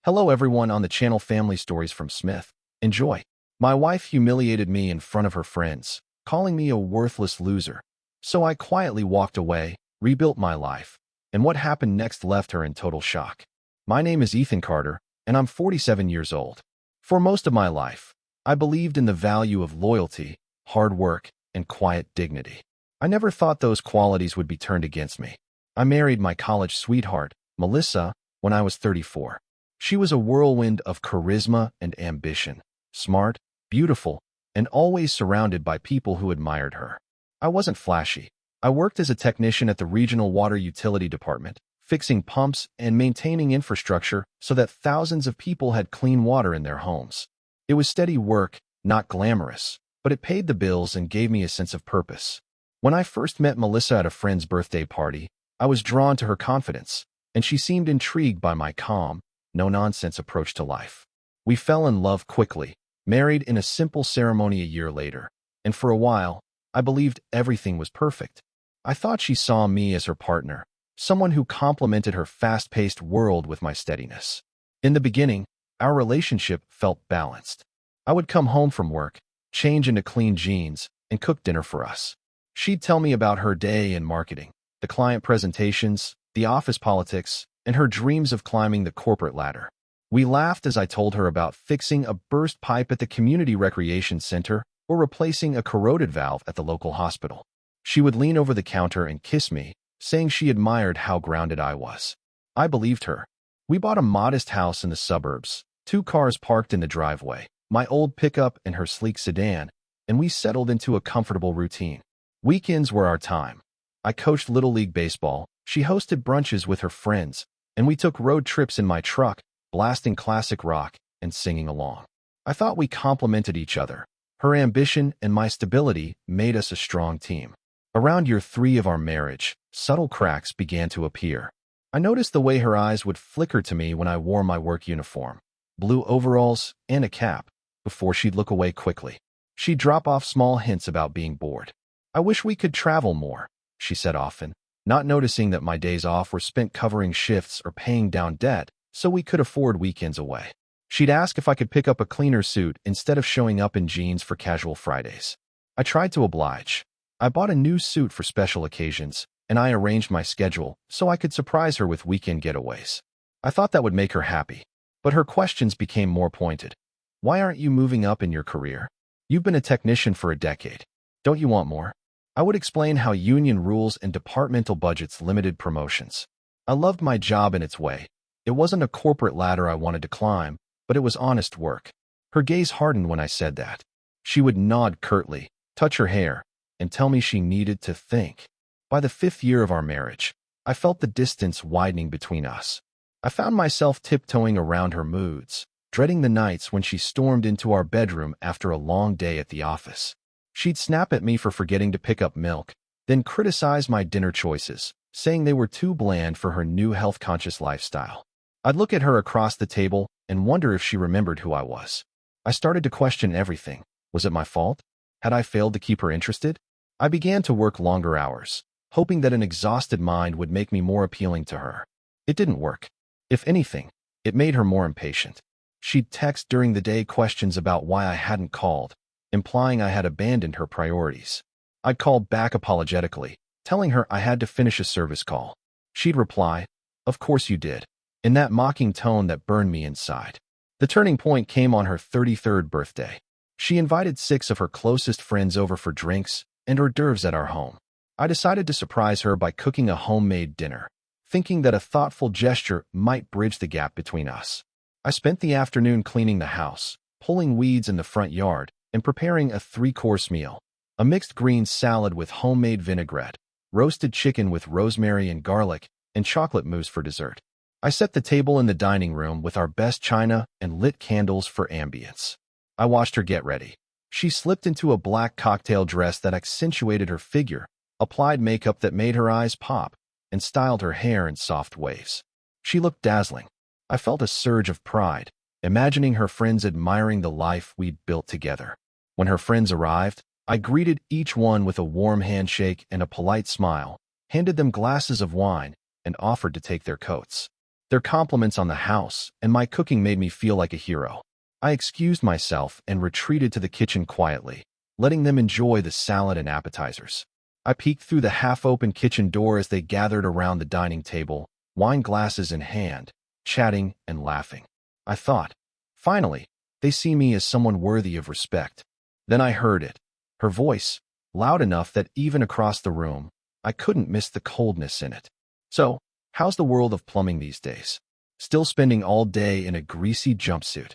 Hello everyone on the channel Family Stories from Smith. Enjoy. My wife humiliated me in front of her friends, calling me a worthless loser. So I quietly walked away, rebuilt my life, and what happened next left her in total shock. My name is Ethan Carter, and I'm 47 years old. For most of my life, I believed in the value of loyalty, hard work, and quiet dignity. I never thought those qualities would be turned against me. I married my college sweetheart, Melissa, when I was 34. She was a whirlwind of charisma and ambition, smart, beautiful, and always surrounded by people who admired her. I wasn't flashy. I worked as a technician at the regional water utility department, fixing pumps and maintaining infrastructure so that thousands of people had clean water in their homes. It was steady work, not glamorous, but it paid the bills and gave me a sense of purpose. When I first met Melissa at a friend's birthday party, I was drawn to her confidence, and she seemed intrigued by my calm, no-nonsense approach to life. We fell in love quickly, married in a simple ceremony a year later, and for a while, I believed everything was perfect. I thought she saw me as her partner, someone who complemented her fast-paced world with my steadiness. In the beginning, our relationship felt balanced. I would come home from work, change into clean jeans, and cook dinner for us. She'd tell me about her day in marketing, the client presentations, the office politics, and her dreams of climbing the corporate ladder. We laughed as I told her about fixing a burst pipe at the community recreation center or replacing a corroded valve at the local hospital. She would lean over the counter and kiss me, saying she admired how grounded I was. I believed her. We bought a modest house in the suburbs, 2 cars parked in the driveway, my old pickup and her sleek sedan, and we settled into a comfortable routine. Weekends were our time. I coached Little League Baseball, she hosted brunches with her friends, and we took road trips in my truck, blasting classic rock and singing along. I thought we complemented each other. Her ambition and my stability made us a strong team. Around year 3 of our marriage, subtle cracks began to appear. I noticed the way her eyes would flicker to me when I wore my work uniform, blue overalls, and a cap, before she'd look away quickly. She'd drop off small hints about being bored. "I wish we could travel more," she said often, not noticing that my days off were spent covering shifts or paying down debt so we could afford weekends away. She'd ask if I could pick up a cleaner suit instead of showing up in jeans for casual Fridays. I tried to oblige. I bought a new suit for special occasions, and I arranged my schedule so I could surprise her with weekend getaways. I thought that would make her happy, but her questions became more pointed. "Why aren't you moving up in your career? You've been a technician for a decade. Don't you want more?" I would explain how union rules and departmental budgets limited promotions. I loved my job in its way. It wasn't a corporate ladder I wanted to climb, but it was honest work. Her gaze hardened when I said that. She would nod curtly, touch her hair, and tell me she needed to think. By the 5th year of our marriage, I felt the distance widening between us. I found myself tiptoeing around her moods, dreading the nights when she stormed into our bedroom after a long day at the office. She'd snap at me for forgetting to pick up milk, then criticize my dinner choices, saying they were too bland for her new health-conscious lifestyle. I'd look at her across the table and wonder if she remembered who I was. I started to question everything. Was it my fault? Had I failed to keep her interested? I began to work longer hours, hoping that an exhausted mind would make me more appealing to her. It didn't work. If anything, it made her more impatient. She'd text during the day questions about why I hadn't called, implying I had abandoned her priorities. I'd call back apologetically, telling her I had to finish a service call. She'd reply, "Of course you did," in that mocking tone that burned me inside. The turning point came on her 33rd birthday. She invited 6 of her closest friends over for drinks and hors d'oeuvres at our home. I decided to surprise her by cooking a homemade dinner, thinking that a thoughtful gesture might bridge the gap between us. I spent the afternoon cleaning the house, pulling weeds in the front yard, and preparing a 3-course meal: a mixed greens salad with homemade vinaigrette, roasted chicken with rosemary and garlic, and chocolate mousse for dessert. I set the table in the dining room with our best china and lit candles for ambience. I watched her get ready. She slipped into a black cocktail dress that accentuated her figure, applied makeup that made her eyes pop, and styled her hair in soft waves. She looked dazzling. I felt a surge of pride, imagining her friends admiring the life we'd built together. When her friends arrived, I greeted each one with a warm handshake and a polite smile, handed them glasses of wine, and offered to take their coats. Their compliments on the house and my cooking made me feel like a hero. I excused myself and retreated to the kitchen quietly, letting them enjoy the salad and appetizers. I peeked through the half-open kitchen door as they gathered around the dining table, wine glasses in hand, chatting and laughing. I thought, finally, they see me as someone worthy of respect. Then I heard it, her voice, loud enough that even across the room, I couldn't miss the coldness in it. So, how's the world of plumbing these days? Still spending all day in a greasy jumpsuit?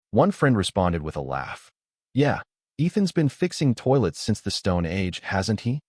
One friend responded with a laugh. Yeah, Ethan's been fixing toilets since the Stone Age, hasn't he?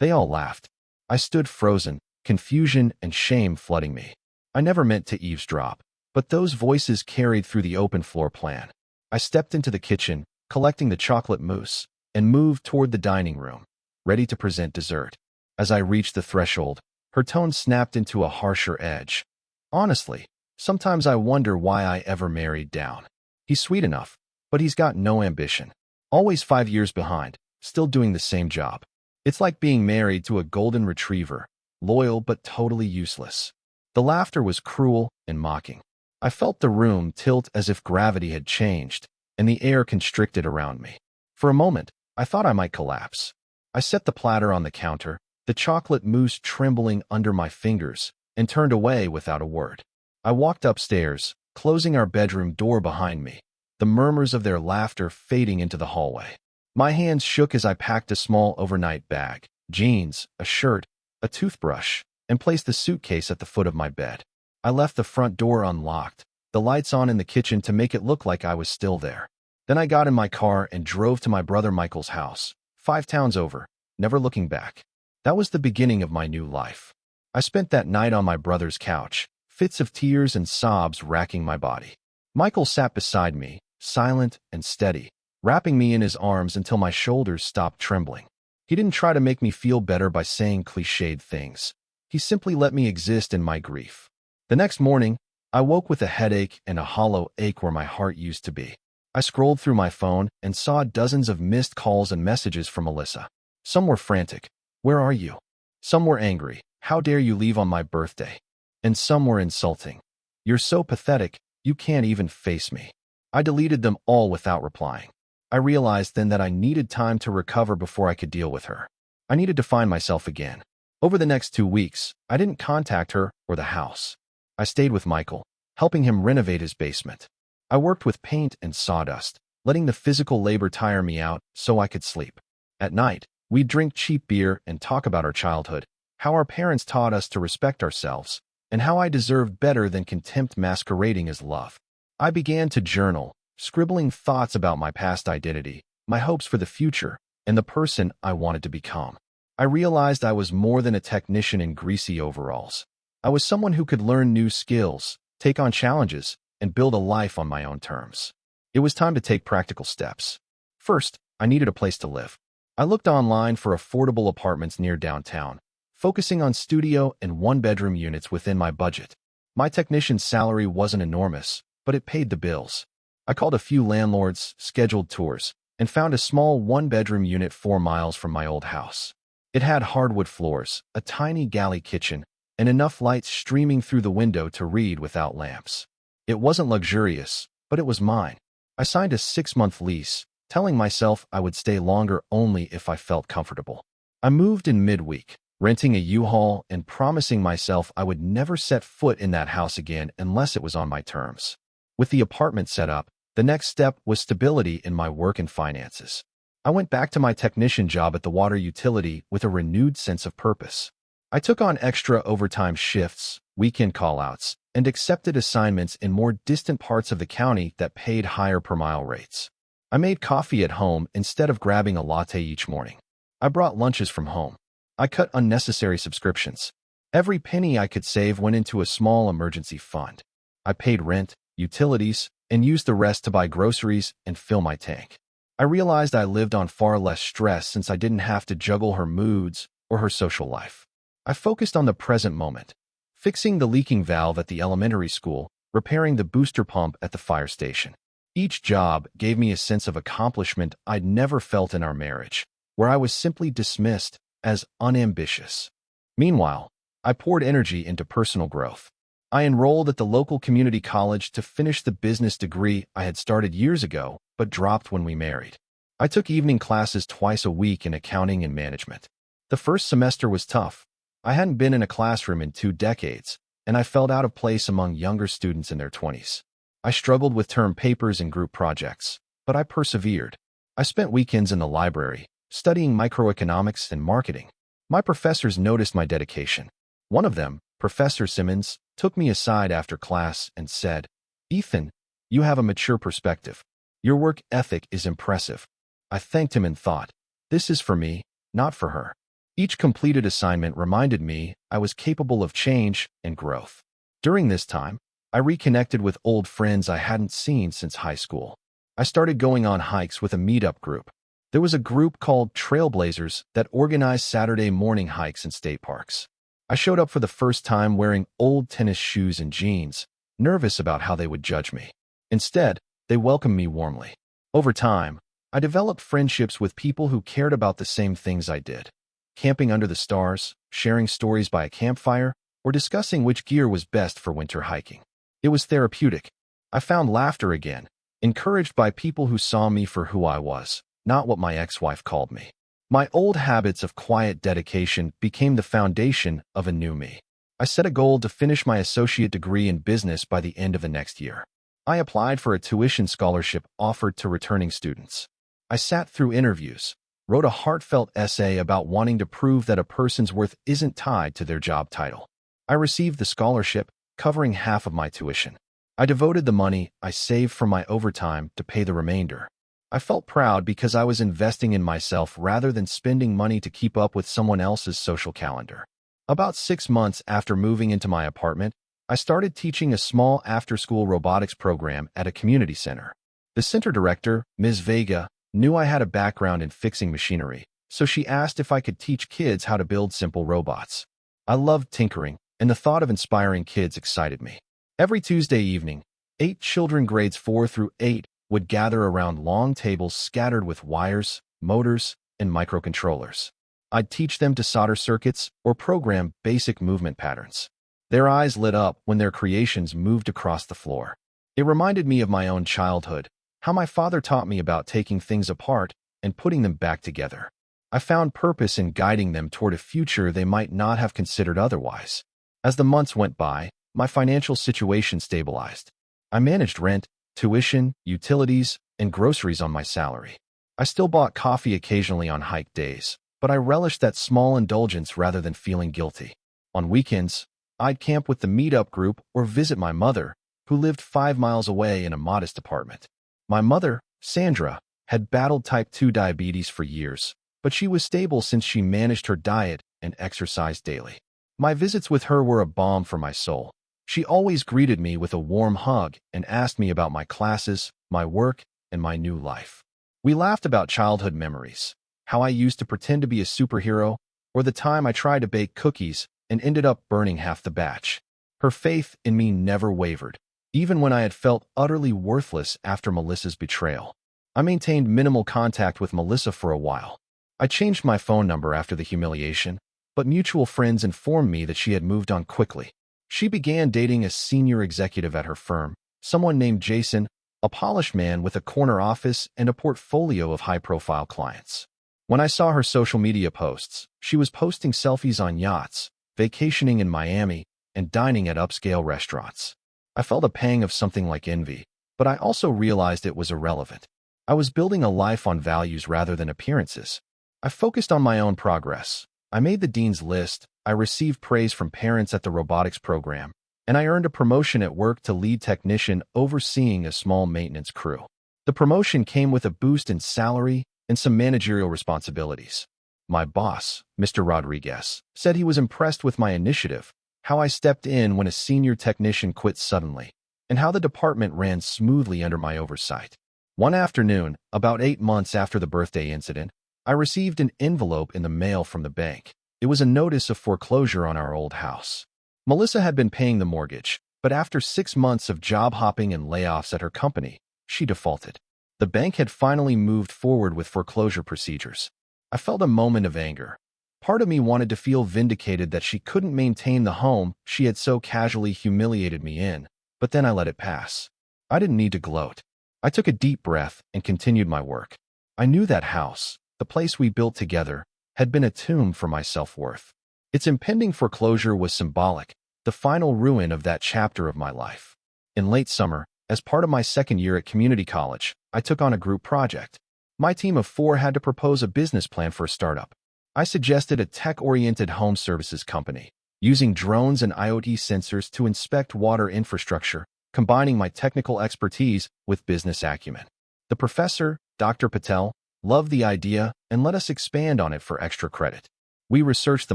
They all laughed. I stood frozen, confusion and shame flooding me. I never meant to eavesdrop, but those voices carried through the open floor plan. I stepped into the kitchen, collecting the chocolate mousse, and moved toward the dining room, ready to present dessert. As I reached the threshold, her tone snapped into a harsher edge. Honestly, sometimes I wonder why I ever married down. He's sweet enough, but he's got no ambition. Always 5 years behind, still doing the same job. It's like being married to a golden retriever, loyal but totally useless. The laughter was cruel and mocking. I felt the room tilt as if gravity had changed, and the air constricted around me. For a moment, I thought I might collapse. I set the platter on the counter, the chocolate mousse trembling under my fingers, and turned away without a word. I walked upstairs, closing our bedroom door behind me, the murmurs of their laughter fading into the hallway. My hands shook as I packed a small overnight bag, jeans, a shirt, a toothbrush, and placed the suitcase at the foot of my bed. I left the front door unlocked, the lights on in the kitchen to make it look like I was still there. Then I got in my car and drove to my brother Michael's house, 5 towns over, never looking back. That was the beginning of my new life. I spent that night on my brother's couch, fits of tears and sobs racking my body. Michael sat beside me, silent and steady, wrapping me in his arms until my shoulders stopped trembling. He didn't try to make me feel better by saying cliched things. He simply let me exist in my grief. The next morning, I woke with a headache and a hollow ache where my heart used to be. I scrolled through my phone and saw dozens of missed calls and messages from Alyssa. Some were frantic. Where are you? Some were angry. How dare you leave on my birthday? And some were insulting. You're so pathetic, you can't even face me. I deleted them all without replying. I realized then that I needed time to recover before I could deal with her. I needed to find myself again. Over the next 2 weeks, I didn't contact her or the house. I stayed with Michael, helping him renovate his basement. I worked with paint and sawdust, letting the physical labor tire me out so I could sleep. At night, we'd drink cheap beer and talk about our childhood, how our parents taught us to respect ourselves, and how I deserved better than contempt masquerading as love. I began to journal, scribbling thoughts about my past identity, my hopes for the future, and the person I wanted to become. I realized I was more than a technician in greasy overalls. I was someone who could learn new skills, take on challenges, and build a life on my own terms. It was time to take practical steps. First, I needed a place to live. I looked online for affordable apartments near downtown, focusing on studio and one-bedroom units within my budget. My technician's salary wasn't enormous, but it paid the bills. I called a few landlords, scheduled tours, and found a small one-bedroom unit 4 miles from my old house. It had hardwood floors, a tiny galley kitchen, and enough light streaming through the window to read without lamps. It wasn't luxurious, but it was mine. I signed a 6-month lease, telling myself I would stay longer only if I felt comfortable. I moved in midweek, renting a U-Haul and promising myself I would never set foot in that house again unless it was on my terms. With the apartment set up, the next step was stability in my work and finances. I went back to my technician job at the water utility with a renewed sense of purpose. I took on extra overtime shifts, weekend call-outs, and accepted assignments in more distant parts of the county that paid higher per-mile rates. I made coffee at home instead of grabbing a latte each morning. I brought lunches from home. I cut unnecessary subscriptions. Every penny I could save went into a small emergency fund. I paid rent, utilities, and used the rest to buy groceries and fill my tank. I realized I lived on far less stress since I didn't have to juggle her moods or her social life. I focused on the present moment, fixing the leaking valve at the elementary school, repairing the booster pump at the fire station. Each job gave me a sense of accomplishment I'd never felt in our marriage, where I was simply dismissed as unambitious. Meanwhile, I poured energy into personal growth. I enrolled at the local community college to finish the business degree I had started years ago, but dropped when we married. I took evening classes twice a week in accounting and management. The first semester was tough. I hadn't been in a classroom in 2 decades, and I felt out of place among younger students in their 20s. I struggled with term papers and group projects, but I persevered. I spent weekends in the library, studying microeconomics and marketing. My professors noticed my dedication. One of them, Professor Simmons, took me aside after class and said, "Ethan, you have a mature perspective. Your work ethic is impressive." I thanked him and thought, this is for me, not for her. Each completed assignment reminded me I was capable of change and growth. During this time, I reconnected with old friends I hadn't seen since high school. I started going on hikes with a meetup group. There was a group called Trailblazers that organized Saturday morning hikes in state parks. I showed up for the first time wearing old tennis shoes and jeans, nervous about how they would judge me. Instead, they welcomed me warmly. Over time, I developed friendships with people who cared about the same things I did. Camping under the stars, sharing stories by a campfire, or discussing which gear was best for winter hiking. It was therapeutic. I found laughter again, encouraged by people who saw me for who I was, not what my ex-wife called me. My old habits of quiet dedication became the foundation of a new me. I set a goal to finish my associate degree in business by the end of the next year. I applied for a tuition scholarship offered to returning students. I sat through interviews, wrote a heartfelt essay about wanting to prove that a person's worth isn't tied to their job title. I received the scholarship, covering half of my tuition. I devoted the money I saved from my overtime to pay the remainder. I felt proud because I was investing in myself rather than spending money to keep up with someone else's social calendar. About 6 months after moving into my apartment, I started teaching a small after-school robotics program at a community center. The center director, Ms. Vega, knew I had a background in fixing machinery, so she asked if I could teach kids how to build simple robots. I loved tinkering, and the thought of inspiring kids excited me. Every Tuesday evening, 8 children grades 4 through 8 would gather around long tables scattered with wires, motors, and microcontrollers. I'd teach them to solder circuits or program basic movement patterns. Their eyes lit up when their creations moved across the floor. It reminded me of my own childhood, how my father taught me about taking things apart and putting them back together. I found purpose in guiding them toward a future they might not have considered otherwise. As the months went by, my financial situation stabilized. I managed rent, tuition, utilities, and groceries on my salary. I still bought coffee occasionally on hike days, but I relished that small indulgence rather than feeling guilty. On weekends, I'd camp with the meetup group or visit my mother, who lived 5 miles away in a modest apartment. My mother, Sandra, had battled type 2 diabetes for years, but she was stable since she managed her diet and exercised daily. My visits with her were a balm for my soul. She always greeted me with a warm hug and asked me about my classes, my work, and my new life. We laughed about childhood memories, how I used to pretend to be a superhero, or the time I tried to bake cookies and ended up burning half the batch. Her faith in me never wavered, even when I had felt utterly worthless after Melissa's betrayal. I maintained minimal contact with Melissa for a while. I changed my phone number after the humiliation, but mutual friends informed me that she had moved on quickly. She began dating a senior executive at her firm, someone named Jason, a polished man with a corner office and a portfolio of high-profile clients. When I saw her social media posts, she was posting selfies on yachts, vacationing in Miami, and dining at upscale restaurants. I felt a pang of something like envy, but I also realized it was irrelevant. I was building a life on values rather than appearances. I focused on my own progress. I made the dean's list, I received praise from parents at the robotics program, and I earned a promotion at work to lead technician overseeing a small maintenance crew. The promotion came with a boost in salary and some managerial responsibilities. My boss, Mr. Rodriguez, said he was impressed with my initiative, how I stepped in when a senior technician quit suddenly, and how the department ran smoothly under my oversight. One afternoon, about 8 months after the birthday incident, I received an envelope in the mail from the bank. It was a notice of foreclosure on our old house. Melissa had been paying the mortgage, but after 6 months of job hopping and layoffs at her company, she defaulted. The bank had finally moved forward with foreclosure procedures. I felt a moment of anger. Part of me wanted to feel vindicated that she couldn't maintain the home she had so casually humiliated me in, but then I let it pass. I didn't need to gloat. I took a deep breath and continued my work. I knew that house, the place we built together, had been a tomb for my self-worth. Its impending foreclosure was symbolic, the final ruin of that chapter of my life. In late summer, as part of my second year at community college, I took on a group project. My team of 4 had to propose a business plan for a startup. I suggested a tech-oriented home services company, using drones and IoT sensors to inspect water infrastructure, combining my technical expertise with business acumen. The professor, Dr. Patel, loved the idea and let us expand on it for extra credit. We researched the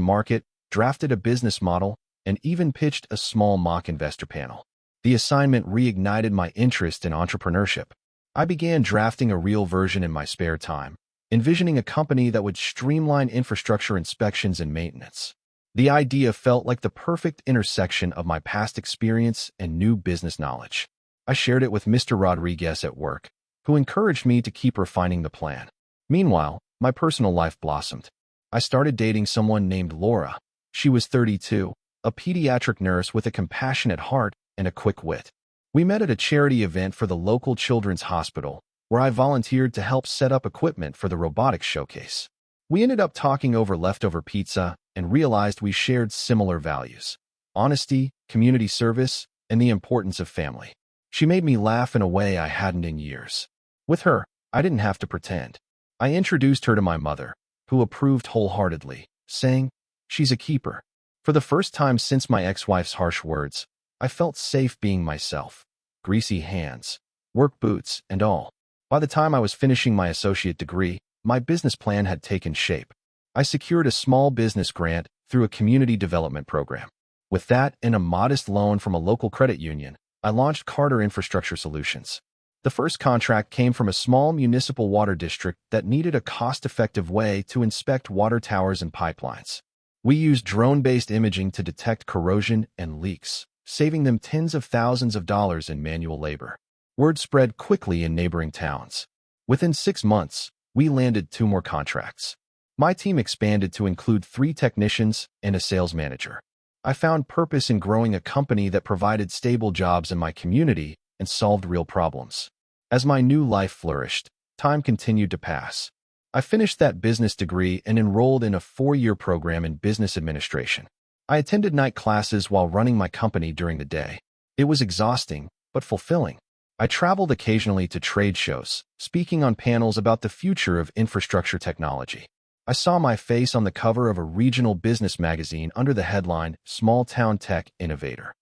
market, drafted a business model, and even pitched a small mock investor panel. The assignment reignited my interest in entrepreneurship. I began drafting a real version in my spare time, envisioning a company that would streamline infrastructure inspections and maintenance. The idea felt like the perfect intersection of my past experience and new business knowledge. I shared it with Mr. Rodriguez at work, who encouraged me to keep refining the plan. Meanwhile, my personal life blossomed. I started dating someone named Laura. She was 32, a pediatric nurse with a compassionate heart and a quick wit. We met at a charity event for the local children's hospital, where I volunteered to help set up equipment for the robotics showcase. We ended up talking over leftover pizza and realized we shared similar values: honesty, community service, and the importance of family. She made me laugh in a way I hadn't in years. With her, I didn't have to pretend. I introduced her to my mother, who approved wholeheartedly, saying, "She's a keeper." For the first time since my ex-wife's harsh words, I felt safe being myself. Greasy hands, work boots, and all. By the time I was finishing my associate degree, my business plan had taken shape. I secured a small business grant through a community development program. With that and a modest loan from a local credit union, I launched Carter Infrastructure Solutions. The first contract came from a small municipal water district that needed a cost-effective way to inspect water towers and pipelines. We used drone-based imaging to detect corrosion and leaks, saving them tens of thousands of dollars in manual labor. Word spread quickly in neighboring towns. Within 6 months, we landed 2 more contracts. My team expanded to include 3 technicians and a sales manager. I found purpose in growing a company that provided stable jobs in my community and solved real problems. As my new life flourished, time continued to pass. I finished that business degree and enrolled in a 4-year program in business administration. I attended night classes while running my company during the day. It was exhausting, but fulfilling. I traveled occasionally to trade shows, speaking on panels about the future of infrastructure technology. I saw my face on the cover of a regional business magazine under the headline, "Small Town Tech Innovator."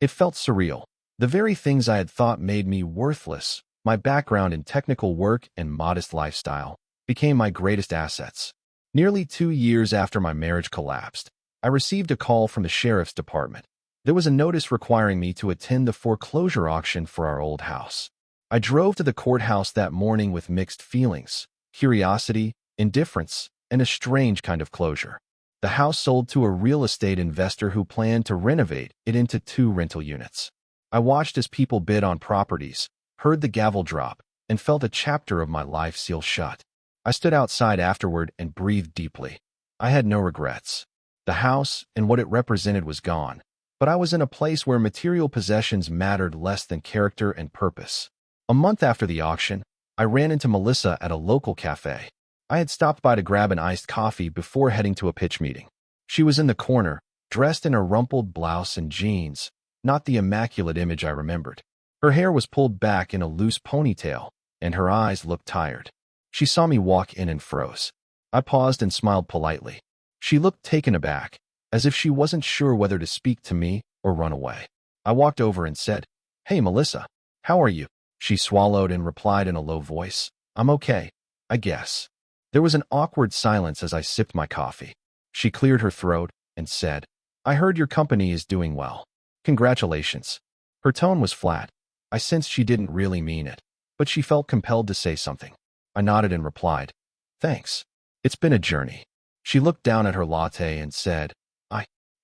It felt surreal. The very things I had thought made me worthless, my background in technical work and modest lifestyle, became my greatest assets. Nearly 2 years after my marriage collapsed, I received a call from the sheriff's department. There was a notice requiring me to attend the foreclosure auction for our old house. I drove to the courthouse that morning with mixed feelings: curiosity, indifference, and a strange kind of closure. The house sold to a real estate investor who planned to renovate it into 2 rental units. I watched as people bid on properties, heard the gavel drop, and felt a chapter of my life seal shut. I stood outside afterward and breathed deeply. I had no regrets. The house and what it represented was gone, but I was in a place where material possessions mattered less than character and purpose. A month after the auction, I ran into Melissa at a local cafe. I had stopped by to grab an iced coffee before heading to a pitch meeting. She was in the corner, dressed in a rumpled blouse and jeans, not the immaculate image I remembered. Her hair was pulled back in a loose ponytail, and her eyes looked tired. She saw me walk in and froze. I paused and smiled politely. She looked taken aback, as if she wasn't sure whether to speak to me or run away. I walked over and said, "Hey, Melissa, how are you?" She swallowed and replied in a low voice, "I'm okay, I guess." There was an awkward silence as I sipped my coffee. She cleared her throat and said, "I heard your company is doing well. Congratulations." Her tone was flat. I sensed she didn't really mean it, but she felt compelled to say something. I nodded and replied, "Thanks. It's been a journey." She looked down at her latte and said,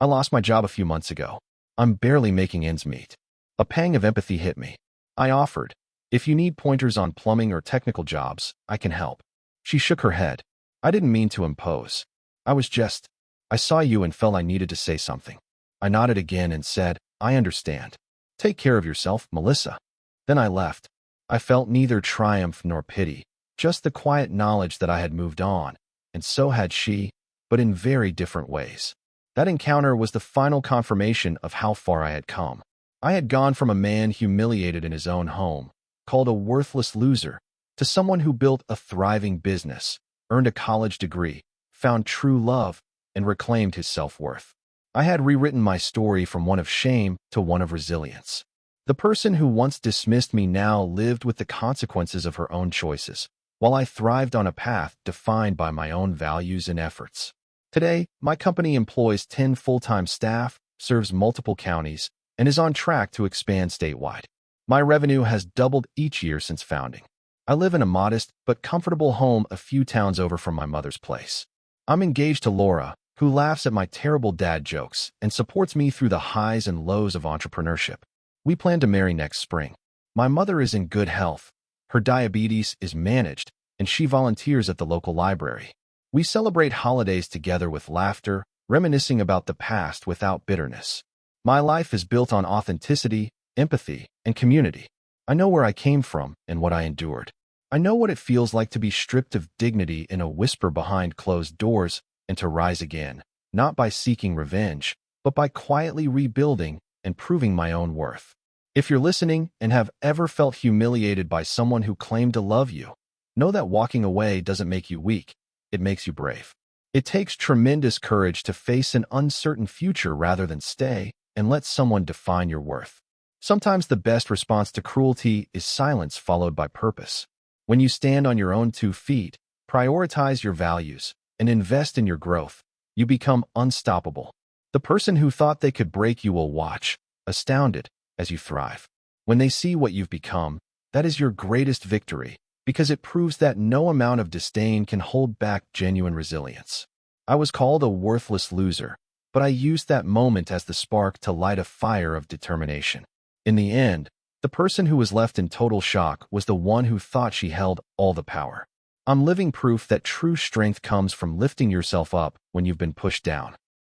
I lost my job a few months ago. I'm barely making ends meet." A pang of empathy hit me. I offered, "If you need pointers on plumbing or technical jobs, I can help." She shook her head. I didn't mean to impose. I was just I saw you and felt I needed to say something. I nodded again and said, I understand. Take care of yourself, Melissa. Then I left. I felt neither triumph nor pity, just the quiet knowledge that I had moved on, and so had she, but in very different ways. That encounter was the final confirmation of how far I had come. I had gone from a man humiliated in his own home, called a worthless loser, to someone who built a thriving business, earned a college degree, found true love, and reclaimed his self-worth. I had rewritten my story from one of shame to one of resilience. The person who once dismissed me now lived with the consequences of her own choices, while I thrived on a path defined by my own values and efforts. Today, my company employs 10 full-time staff, serves multiple counties, and is on track to expand statewide. My revenue has doubled each year since founding. I live in a modest but comfortable home a few towns over from my mother's place. I'm engaged to Laura, who laughs at my terrible dad jokes and supports me through the highs and lows of entrepreneurship. We plan to marry next spring. My mother is in good health. Her diabetes is managed, and she volunteers at the local library. We celebrate holidays together with laughter, reminiscing about the past without bitterness. My life is built on authenticity, empathy, and community. I know where I came from and what I endured. I know what it feels like to be stripped of dignity in a whisper behind closed doors and to rise again, not by seeking revenge, but by quietly rebuilding and proving my own worth. If you're listening and have ever felt humiliated by someone who claimed to love you, know that walking away doesn't make you weak, it makes you brave. It takes tremendous courage to face an uncertain future rather than stay and let someone define your worth. Sometimes the best response to cruelty is silence followed by purpose. When you stand on your own 2 feet, prioritize your values, and invest in your growth, you become unstoppable. The person who thought they could break you will watch, astounded, as you thrive. When they see what you've become, that is your greatest victory, because it proves that no amount of disdain can hold back genuine resilience. I was called a worthless loser, but I used that moment as the spark to light a fire of determination. In the end, the person who was left in total shock was the one who thought she held all the power. I'm living proof that true strength comes from lifting yourself up when you've been pushed down.